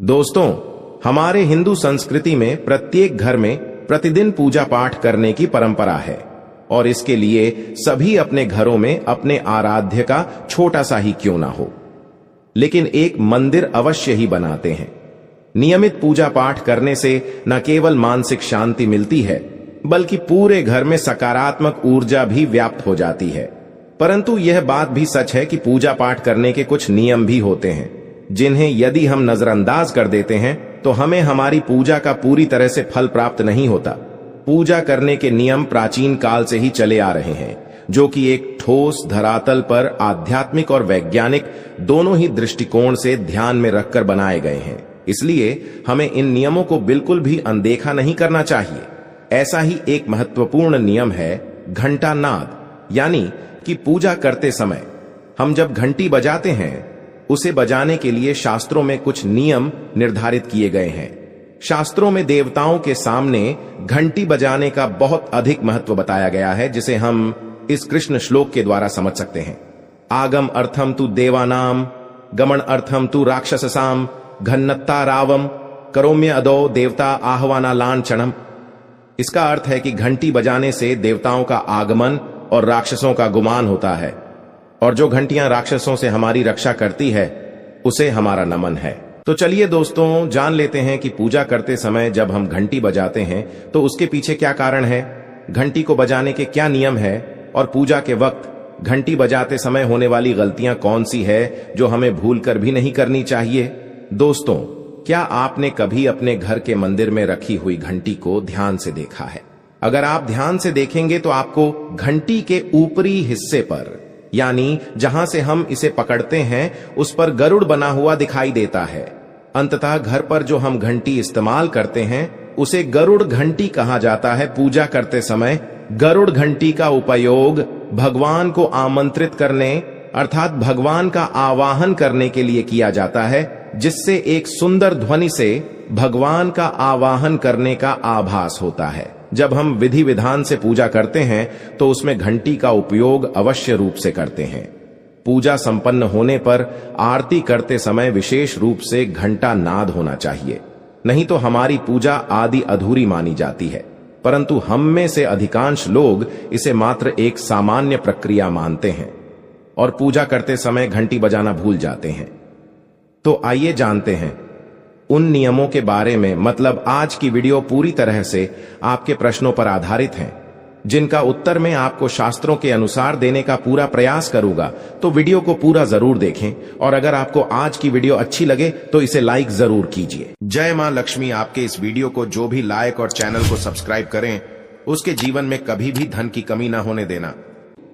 दोस्तों, हमारे हिंदू संस्कृति में प्रत्येक घर में प्रतिदिन पूजा पाठ करने की परंपरा है और इसके लिए सभी अपने घरों में अपने आराध्य का छोटा सा ही क्यों ना हो, लेकिन एक मंदिर अवश्य ही बनाते हैं। नियमित पूजा पाठ करने से न केवल मानसिक शांति मिलती है बल्कि पूरे घर में सकारात्मक ऊर्जा भी व्याप्त हो जाती है। परंतु यह बात भी सच है कि पूजा पाठ करने के कुछ नियम भी होते हैं जिन्हें यदि हम नजरअंदाज कर देते हैं तो हमें हमारी पूजा का पूरी तरह से फल प्राप्त नहीं होता। पूजा करने के नियम प्राचीन काल से ही चले आ रहे हैं, जो कि एक ठोस धरातल पर आध्यात्मिक और वैज्ञानिक दोनों ही दृष्टिकोण से ध्यान में रखकर बनाए गए हैं। इसलिए हमें इन नियमों को बिल्कुल भी अनदेखा नहीं करना चाहिए। ऐसा ही एक महत्वपूर्ण नियम है घंटा नाद, यानी कि पूजा करते समय हम जब घंटी बजाते हैं उसे बजाने के लिए शास्त्रों में कुछ नियम निर्धारित किए गए हैं। शास्त्रों में देवताओं के सामने घंटी बजाने का बहुत अधिक महत्व बताया गया है, जिसे हम इस कृष्ण श्लोक के द्वारा समझ सकते हैं। आगम अर्थम तु देवानाम, गमन अर्थम तु राक्षससाम, घन्नत्ता रावम, करोम्य अदो देवता आह्वाना लांछनम। इसका अर्थ है कि घंटी बजाने से देवताओं का आगमन और राक्षसों का गुमान होता है, और जो घंटियां राक्षसों से हमारी रक्षा करती है उसे हमारा नमन है। तो चलिए दोस्तों, जान लेते हैं कि पूजा करते समय जब हम घंटी बजाते हैं तो उसके पीछे क्या कारण है, घंटी को बजाने के क्या नियम है, और पूजा के वक्त घंटी बजाते समय होने वाली गलतियां कौन सी है जो हमें भूलकर भी नहीं करनी चाहिए। दोस्तों, क्या आपने कभी अपने घर के मंदिर में रखी हुई घंटी को ध्यान से देखा है? अगर आप ध्यान से देखेंगे तो आपको घंटी के ऊपरी हिस्से पर, यानी जहां से हम इसे पकड़ते हैं, उस पर गरुड़ बना हुआ दिखाई देता है। अंततः घर पर जो हम घंटी इस्तेमाल करते हैं उसे गरुड़ घंटी कहा जाता है। पूजा करते समय गरुड़ घंटी का उपयोग भगवान को आमंत्रित करने अर्थात भगवान का आवाहन करने के लिए किया जाता है, जिससे एक सुंदर ध्वनि से भगवान का आवाहन करने का आभास होता है। जब हम विधि विधान से पूजा करते हैं तो उसमें घंटी का उपयोग अवश्य रूप से करते हैं। पूजा संपन्न होने पर आरती करते समय विशेष रूप से घंटा नाद होना चाहिए, नहीं तो हमारी पूजा आदि अधूरी मानी जाती है। परंतु हम में से अधिकांश लोग इसे मात्र एक सामान्य प्रक्रिया मानते हैं और पूजा करते समय घंटी बजाना भूल जाते हैं। तो आइए जानते हैं उन नियमों के बारे में। मतलब आज की वीडियो पूरी तरह से आपके प्रश्नों पर आधारित है, जिनका उत्तर मैं आपको शास्त्रों के अनुसार देने का पूरा प्रयास करूंगा। तो वीडियो को पूरा जरूर देखें, और अगर आपको आज की वीडियो अच्छी लगे तो इसे लाइक जरूर कीजिए। जय मां लक्ष्मी आपके इस वीडियो को जो भी लाइक और चैनल को सब्सक्राइब करें उसके जीवन में कभी भी धन की कमी ना होने देना।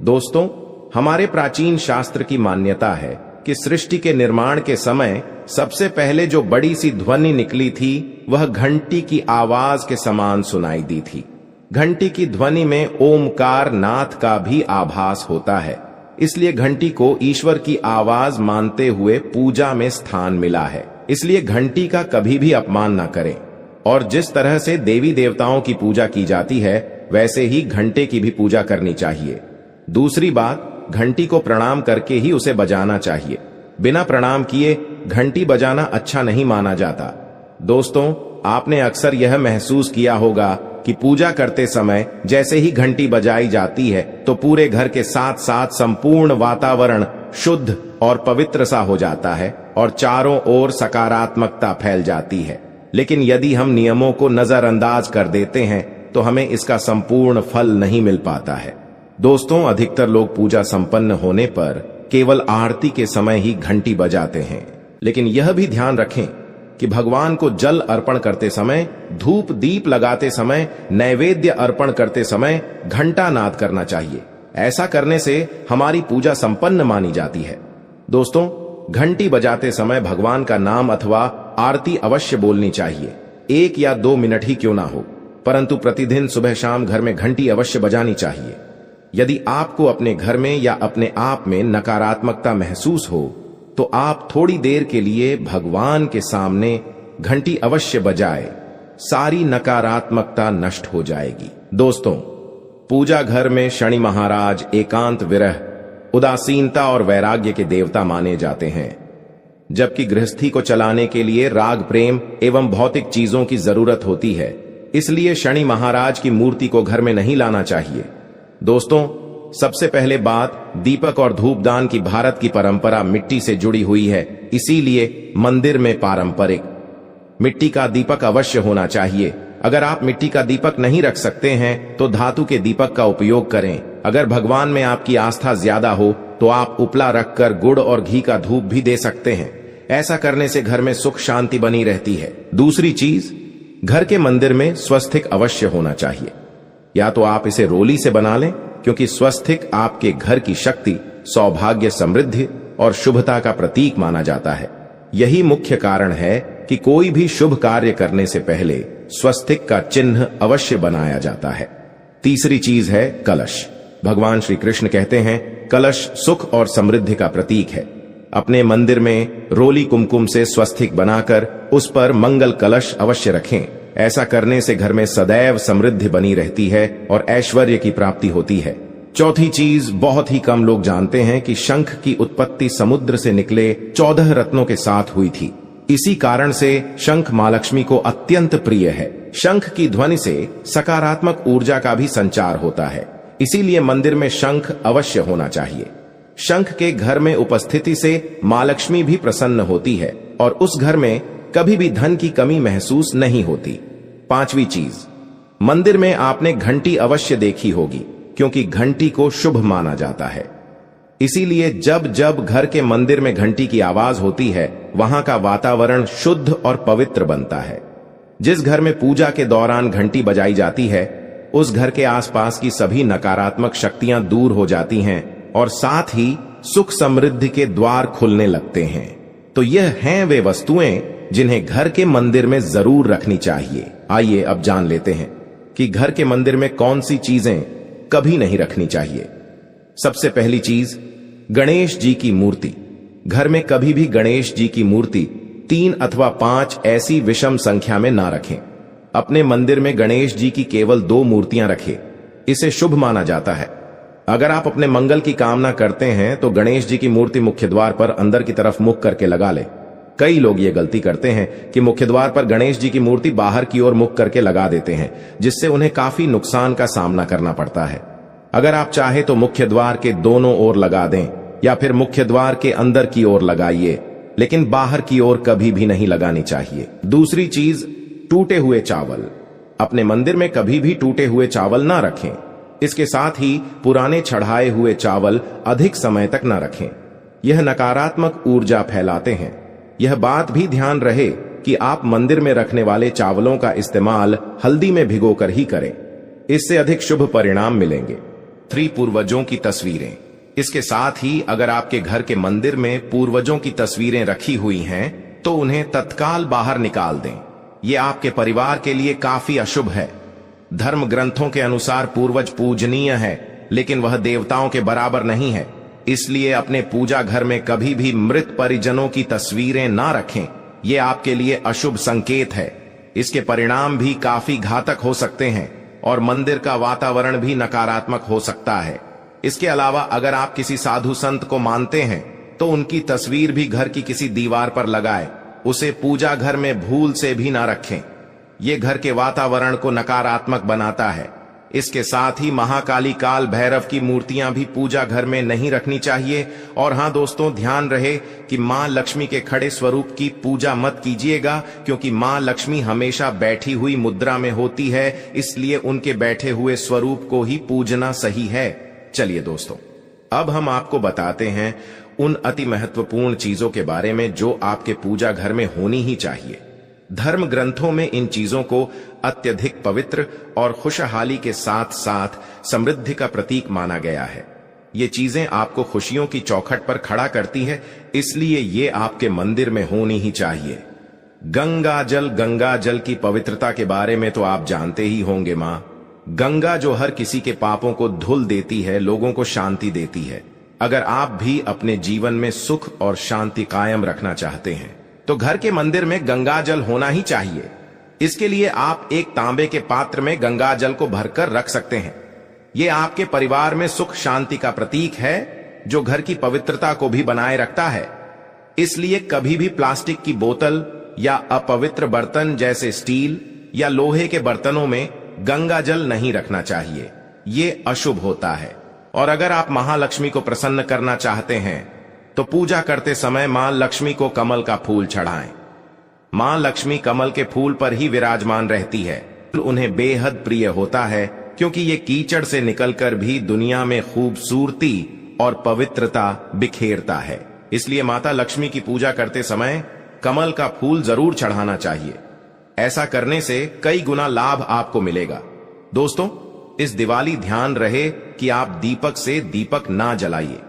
दोस्तों, हमारे प्राचीन शास्त्र की मान्यता है कि सृष्टि के निर्माण के समय सबसे पहले जो बड़ी सी ध्वनि निकली थी वह घंटी की आवाज के समान सुनाई दी थी। घंटी की ध्वनि में ओमकार नाथ का भी आभास होता है, इसलिए घंटी को ईश्वर की आवाज मानते हुए पूजा में स्थान मिला है। इसलिए घंटी का कभी भी अपमान ना करें, और जिस तरह से देवी देवताओं की पूजा की जाती है वैसे ही घंटे की भी पूजा करनी चाहिए। दूसरी बात, घंटी को प्रणाम करके ही उसे बजाना चाहिए। बिना प्रणाम किए घंटी बजाना अच्छा नहीं माना जाता। दोस्तों, आपने अक्सर यह महसूस किया होगा कि पूजा करते समय जैसे ही घंटी बजाई जाती है तो पूरे घर के साथ साथ संपूर्ण वातावरण शुद्ध और पवित्र सा हो जाता है और चारों ओर सकारात्मकता फैल जाती है। लेकिन यदि हम नियमों को नजरअंदाज कर देते हैं तो हमें इसका संपूर्ण फल नहीं मिल पाता है। दोस्तों, अधिकतर लोग पूजा संपन्न होने पर केवल आरती के समय ही घंटी बजाते हैं, लेकिन यह भी ध्यान रखें कि भगवान को जल अर्पण करते समय, धूप दीप लगाते समय, नैवेद्य अर्पण करते समय घंटा नाद करना चाहिए। ऐसा करने से हमारी पूजा संपन्न मानी जाती है। दोस्तों, घंटी बजाते समय भगवान का नाम अथवा आरती अवश्य बोलनी चाहिए। 1 या 2 मिनट ही क्यों ना हो, परंतु प्रतिदिन सुबह शाम घर में घंटी अवश्य बजानी चाहिए। यदि आपको अपने घर में या अपने आप में नकारात्मकता महसूस हो तो आप थोड़ी देर के लिए भगवान के सामने घंटी अवश्य बजाए, सारी नकारात्मकता नष्ट हो जाएगी। दोस्तों, पूजा घर में शनि महाराज एकांत विरह, उदासीनता और वैराग्य के देवता माने जाते हैं। जबकि गृहस्थी को चलाने के लिए राग प्रेम एवं भौतिक चीजों की जरूरत होती है। इसलिए शनि महाराज की मूर्ति को घर में नहीं लाना चाहिए। दोस्तों, सबसे पहले बात, दीपक और धूपदान की भारत की परंपरा मिट्टी से जुड़ी हुई है। इसीलिए मंदिर में पारंपरिक मिट्टी का दीपक अवश्य होना चाहिए। अगर आप मिट्टी का दीपक नहीं रख सकते हैं तो धातु के दीपक का उपयोग करें। अगर भगवान में आपकी आस्था ज्यादा हो तो आप उपला रखकर गुड़ और घी का धूप भी दे सकते हैं। ऐसा करने से घर में सुख शांति बनी रहती है। दूसरी चीज, घर के मंदिर में स्वस्तिक अवश्य होना चाहिए। या तो आप इसे रोली से बना लें, क्योंकि स्वस्तिक आपके घर की शक्ति, सौभाग्य, समृद्धि और शुभता का प्रतीक माना जाता है। यही मुख्य कारण है कि कोई भी शुभ कार्य करने से पहले स्वस्तिक का चिन्ह अवश्य बनाया जाता है। तीसरी चीज है कलश। भगवान श्री कृष्ण कहते हैं, कलश सुख और समृद्धि का प्रतीक है। अपने मंदिर में रोली कुमकुम से स्वस्तिक बनाकर उस पर मंगल कलश अवश्य रखें। ऐसा करने से घर में सदैव समृद्धि बनी रहती है और ऐश्वर्य की प्राप्ति होती है। चौथी चीज, बहुत ही कम लोग जानते हैं कि शंख की उत्पत्ति समुद्र से निकले 14 रत्नों के साथ हुई थी। इसी कारण से शंख मां लक्ष्मी को अत्यंत प्रिय है। शंख की ध्वनि से सकारात्मक ऊर्जा का भी संचार होता है। इसीलिए मंदिर में शंख अवश्य होना चाहिए। शंख के घर में उपस्थिति से मां लक्ष्मी भी प्रसन्न होती है और उस घर में कभी भी धन की कमी महसूस नहीं होती। पांचवी चीज, मंदिर में आपने घंटी अवश्य देखी होगी, क्योंकि घंटी को शुभ माना जाता है। इसीलिए जब जब घर के मंदिर में घंटी की आवाज होती है, वहां का वातावरण शुद्ध और पवित्र बनता है। जिस घर में पूजा के दौरान घंटी बजाई जाती है, उस घर के आसपास की सभी नकारात्मक शक्तियां दूर हो जाती हैं और साथ ही सुख समृद्धि के द्वार खुलने लगते हैं। तो यह हैं वे वस्तुएं जिन्हें घर के मंदिर में जरूर रखनी चाहिए। आइए अब जान लेते हैं कि घर के मंदिर में कौन सी चीजें कभी नहीं रखनी चाहिए। सबसे पहली चीज, गणेश जी की मूर्ति। घर में कभी भी गणेश जी की मूर्ति 3 अथवा 5 ऐसी विषम संख्या में ना रखें। अपने मंदिर में गणेश जी की केवल 2 मूर्तियां रखें। इसे शुभ माना जाता है। अगर आप अपने मंगल की कामना करते हैं तो गणेश जी की मूर्ति मुख्य द्वार पर अंदर की तरफ मुख करके लगा ले। कई लोग ये गलती करते हैं कि मुख्य द्वार पर गणेश जी की मूर्ति बाहर की ओर मुख करके लगा देते हैं, जिससे उन्हें काफी नुकसान का सामना करना पड़ता है। अगर आप चाहे तो मुख्य द्वार के दोनों ओर लगा दें या फिर मुख्य द्वार के अंदर की ओर लगाइए, लेकिन बाहर की ओर कभी भी नहीं लगानी चाहिए। दूसरी चीज, टूटे हुए चावल। अपने मंदिर में कभी भी टूटे हुए चावल ना रखें। इसके साथ ही पुराने चढ़ाए हुए चावल अधिक समय तक ना रखें। यह नकारात्मक ऊर्जा फैलाते हैं। यह बात भी ध्यान रहे कि आप मंदिर में रखने वाले चावलों का इस्तेमाल हल्दी में भिगोकर ही करें। इससे अधिक शुभ परिणाम मिलेंगे। 3 पूर्वजों की तस्वीरें। इसके साथ ही अगर आपके घर के मंदिर में पूर्वजों की तस्वीरें रखी हुई हैं तो उन्हें तत्काल बाहर निकाल दें। ये आपके परिवार के लिए काफी अशुभ है। धर्म ग्रंथों के अनुसार पूर्वज पूजनीय है, लेकिन वह देवताओं के बराबर नहीं है। इसलिए अपने पूजा घर में कभी भी मृत परिजनों की तस्वीरें ना रखें। ये आपके लिए अशुभ संकेत है। इसके परिणाम भी काफी घातक हो सकते हैं और मंदिर का वातावरण भी नकारात्मक हो सकता है। इसके अलावा अगर आप किसी साधु संत को मानते हैं तो उनकी तस्वीर भी घर की किसी दीवार पर लगाएं। उसे पूजा घर में भूल से भी ना रखें। यह घर के वातावरण को नकारात्मक बनाता है। इसके साथ ही महाकाली, काल भैरव की मूर्तियां भी पूजा घर में नहीं रखनी चाहिए। और हां दोस्तों, ध्यान रहे कि मां लक्ष्मी के खड़े स्वरूप की पूजा मत कीजिएगा, क्योंकि मां लक्ष्मी हमेशा बैठी हुई मुद्रा में होती है। इसलिए उनके बैठे हुए स्वरूप को ही पूजना सही है। चलिए दोस्तों, अब हम आपको बताते हैं उन अति महत्वपूर्ण चीजों के बारे में जो आपके पूजा घर में होनी ही चाहिए। धर्म ग्रंथों में इन चीजों को अत्यधिक पवित्र और खुशहाली के साथ साथ समृद्धि का प्रतीक माना गया है। ये चीजें आपको खुशियों की चौखट पर खड़ा करती है, इसलिए ये आपके मंदिर में होनी ही चाहिए। गंगा जल की पवित्रता के बारे में तो आप जानते ही होंगे। मां गंगा जो हर किसी के पापों को धुल देती है, लोगों को शांति देती है। अगर आप भी अपने जीवन में सुख और शांति कायम रखना चाहते हैं तो घर के मंदिर में गंगा जल होना ही चाहिए। इसके लिए आप एक तांबे के पात्र में गंगा जल को भरकर रख सकते हैं। यह आपके परिवार में सुख शांति का प्रतीक है, जो घर की पवित्रता को भी बनाए रखता है। इसलिए कभी भी प्लास्टिक की बोतल या अपवित्र बर्तन जैसे स्टील या लोहे के बर्तनों में गंगा जल नहीं रखना चाहिए। ये अशुभ होता है। और अगर आप महालक्ष्मी को प्रसन्न करना चाहते हैं तो पूजा करते समय मां लक्ष्मी को कमल का फूल चढ़ाएं। मां लक्ष्मी कमल के फूल पर ही विराजमान रहती है। उन्हें बेहद प्रिय होता है क्योंकि ये कीचड़ से निकलकर भी दुनिया में खूबसूरती और पवित्रता बिखेरता है। इसलिए माता लक्ष्मी की पूजा करते समय कमल का फूल जरूर चढ़ाना चाहिए। ऐसा करने से कई गुना लाभ आपको मिलेगा। दोस्तों, इस दिवाली ध्यान रहे कि आप दीपक से दीपक ना जलाइए।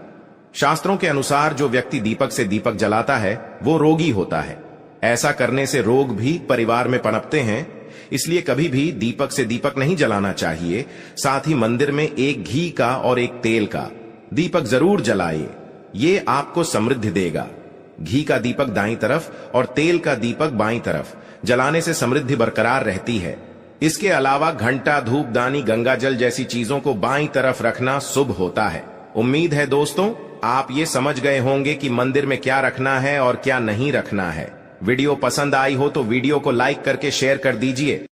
शास्त्रों के अनुसार जो व्यक्ति दीपक से दीपक जलाता है वो रोगी होता है। ऐसा करने से रोग भी परिवार में पनपते हैं। इसलिए कभी भी दीपक से दीपक नहीं जलाना चाहिए। साथ ही मंदिर में एक घी का और एक तेल का दीपक जरूर जलाइए। ये आपको समृद्धि देगा। घी का दीपक दाईं तरफ और तेल का दीपक बाईं तरफ जलाने से समृद्धि बरकरार रहती है। इसके अलावा घंटा, धूपदानी, गंगा जल जैसी चीजों को बाईं तरफ रखना शुभ होता है। उम्मीद है दोस्तों आप ये समझ गए होंगे कि मंदिर में क्या रखना है और क्या नहीं रखना है। वीडियो पसंद आई हो तो वीडियो को लाइक करके शेयर कर दीजिए।